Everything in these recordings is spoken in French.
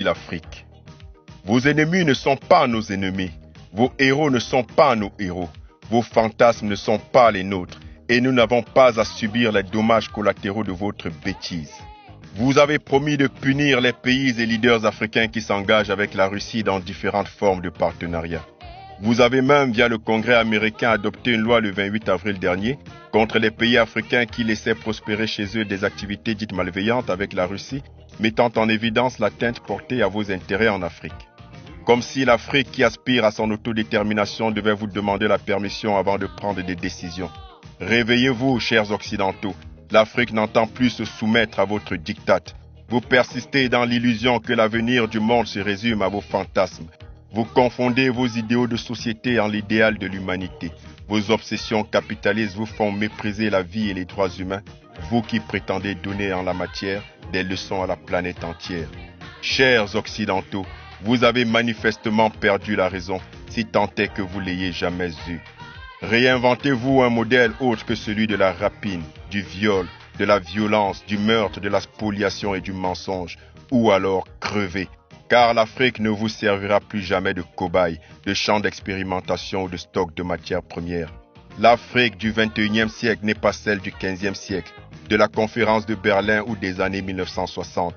l'Afrique. Vos ennemis ne sont pas nos ennemis. Vos héros ne sont pas nos héros. Vos fantasmes ne sont pas les nôtres. Et nous n'avons pas à subir les dommages collatéraux de votre bêtise. Vous avez promis de punir les pays et leaders africains qui s'engagent avec la Russie dans différentes formes de partenariat. Vous avez même, via le Congrès américain, adopté une loi le 28 avril dernier contre les pays africains qui laissaient prospérer chez eux des activités dites malveillantes avec la Russie, mettant en évidence l'atteinte portée à vos intérêts en Afrique. Comme si l'Afrique qui aspire à son autodétermination devait vous demander la permission avant de prendre des décisions. Réveillez-vous, chers Occidentaux. L'Afrique n'entend plus se soumettre à votre diktat. Vous persistez dans l'illusion que l'avenir du monde se résume à vos fantasmes. Vous confondez vos idéaux de société en l'idéal de l'humanité. Vos obsessions capitalistes vous font mépriser la vie et les droits humains, vous qui prétendez donner en la matière des leçons à la planète entière. Chers Occidentaux, vous avez manifestement perdu la raison, si tant est que vous l'ayez jamais eue. Réinventez-vous un modèle autre que celui de la rapine, du viol, de la violence, du meurtre, de la spoliation et du mensonge, ou alors crevez. Car l'Afrique ne vous servira plus jamais de cobaye, de champ d'expérimentation ou de stock de matières premières. L'Afrique du 21e siècle n'est pas celle du 15e siècle, de la conférence de Berlin ou des années 1960.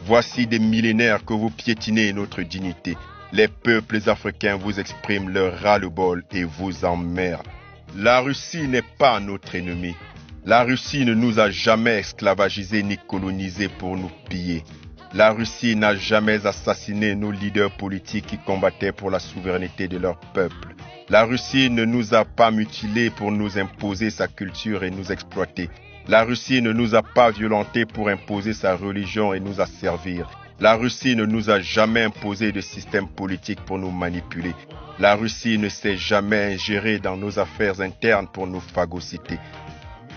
Voici des millénaires que vous piétinez notre dignité. Les peuples africains vous expriment leur ras-le-bol et vous emmerdent. La Russie n'est pas notre ennemi. La Russie ne nous a jamais esclavagisés ni colonisés pour nous piller. La Russie n'a jamais assassiné nos leaders politiques qui combattaient pour la souveraineté de leur peuple. La Russie ne nous a pas mutilés pour nous imposer sa culture et nous exploiter. La Russie ne nous a pas violentés pour imposer sa religion et nous asservir. La Russie ne nous a jamais imposé de système politique pour nous manipuler. La Russie ne s'est jamais ingérée dans nos affaires internes pour nous phagocyter.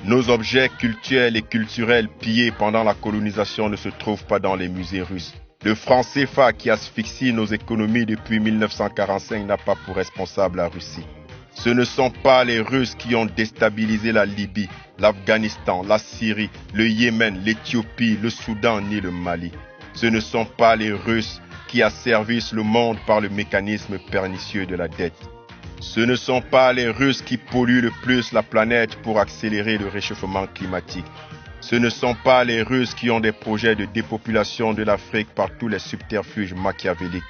Nos objets cultuels et culturels pillés pendant la colonisation ne se trouvent pas dans les musées russes. Le franc CFA qui asphyxie nos économies depuis 1945 n'a pas pour responsable la Russie. Ce ne sont pas les Russes qui ont déstabilisé la Libye, l'Afghanistan, la Syrie, le Yémen, l'Éthiopie, le Soudan ni le Mali. Ce ne sont pas les Russes qui asservissent le monde par le mécanisme pernicieux de la dette. Ce ne sont pas les Russes qui polluent le plus la planète pour accélérer le réchauffement climatique. Ce ne sont pas les Russes qui ont des projets de dépopulation de l'Afrique par tous les subterfuges machiavéliques.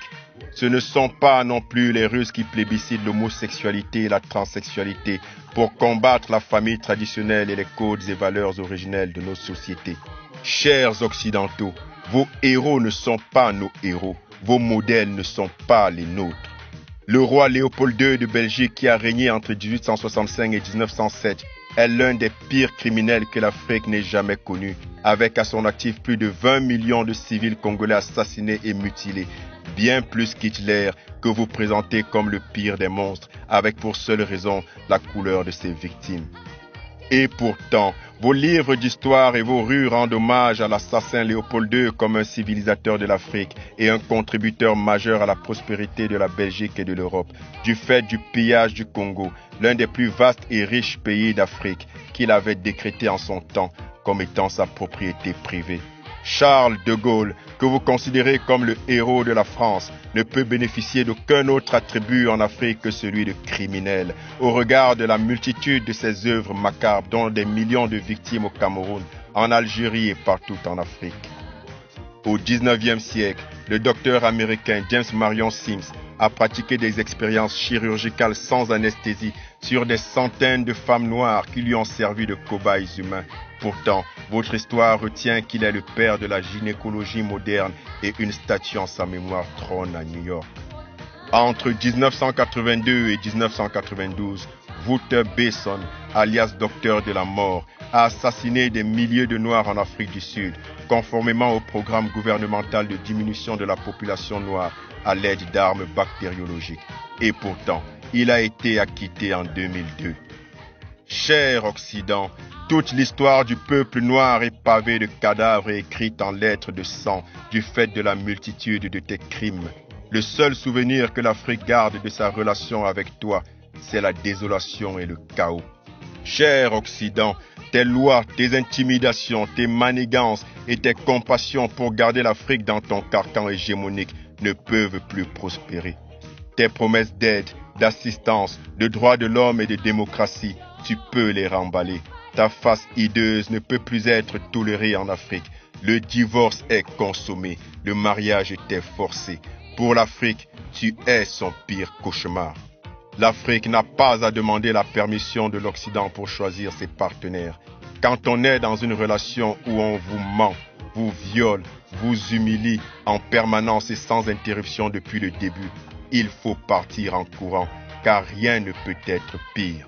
Ce ne sont pas non plus les Russes qui plébiscitent l'homosexualité et la transsexualité pour combattre la famille traditionnelle et les codes et valeurs originelles de nos sociétés. Chers Occidentaux, vos héros ne sont pas nos héros, vos modèles ne sont pas les nôtres. Le roi Léopold II de Belgique qui a régné entre 1865 et 1907 est l'un des pires criminels que l'Afrique n'ait jamais connu, avec à son actif plus de 20 millions de civils congolais assassinés et mutilés, bien plus qu'Hitler que vous présentez comme le pire des monstres, avec pour seule raison la couleur de ses victimes. Et pourtant, vos livres d'histoire et vos rues rendent hommage à l'assassin Léopold II comme un civilisateur de l'Afrique et un contributeur majeur à la prospérité de la Belgique et de l'Europe, du fait du pillage du Congo, l'un des plus vastes et riches pays d'Afrique, qu'il avait décrété en son temps comme étant sa propriété privée. Charles de Gaulle, que vous considérez comme le héros de la France, ne peut bénéficier d'aucun autre attribut en Afrique que celui de criminel, au regard de la multitude de ses œuvres macabres dont des millions de victimes au Cameroun, en Algérie et partout en Afrique. Au XIXe siècle, le docteur américain James Marion Sims a pratiqué des expériences chirurgicales sans anesthésie sur des centaines de femmes noires qui lui ont servi de cobayes humains. Pourtant, votre histoire retient qu'il est le père de la gynécologie moderne et une statue en sa mémoire trône à New York. Entre 1982 et 1992, Wouter Besson, alias Docteur de la Mort, a assassiné des milliers de Noirs en Afrique du Sud, conformément au programme gouvernemental de diminution de la population noire à l'aide d'armes bactériologiques. Et pourtant, il a été acquitté en 2002. Cher Occident, toute l'histoire du peuple noir est pavée de cadavres et écrite en lettres de sang du fait de la multitude de tes crimes. Le seul souvenir que l'Afrique garde de sa relation avec toi, c'est la désolation et le chaos. Cher Occident, tes lois, tes intimidations, tes manigances et tes compassions pour garder l'Afrique dans ton carcan hégémonique ne peuvent plus prospérer. Tes promesses d'aide, d'assistance, de droits de l'homme et de démocratie, tu peux les remballer. Ta face hideuse ne peut plus être tolérée en Afrique. Le divorce est consommé, le mariage était forcé. Pour l'Afrique, tu es son pire cauchemar. L'Afrique n'a pas à demander la permission de l'Occident pour choisir ses partenaires. Quand on est dans une relation où on vous ment, vous viole, vous humilie en permanence et sans interruption depuis le début, il faut partir en courant, car rien ne peut être pire.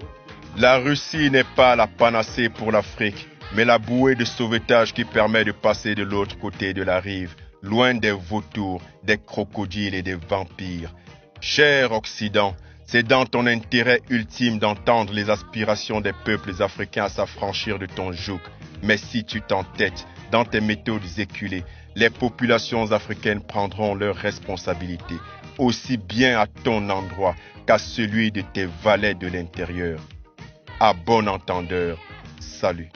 La Russie n'est pas la panacée pour l'Afrique, mais la bouée de sauvetage qui permet de passer de l'autre côté de la rive, loin des vautours, des crocodiles et des vampires. Cher Occident, c'est dans ton intérêt ultime d'entendre les aspirations des peuples africains à s'affranchir de ton joug. Mais si tu t'entêtes dans tes méthodes éculées, les populations africaines prendront leurs responsabilités, aussi bien à ton endroit qu'à celui de tes valets de l'intérieur. À bon entendeur, salut.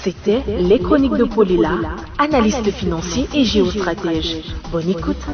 C'était les chroniques de Paul Hila, analyste financier et géostratège. Bonne écoute.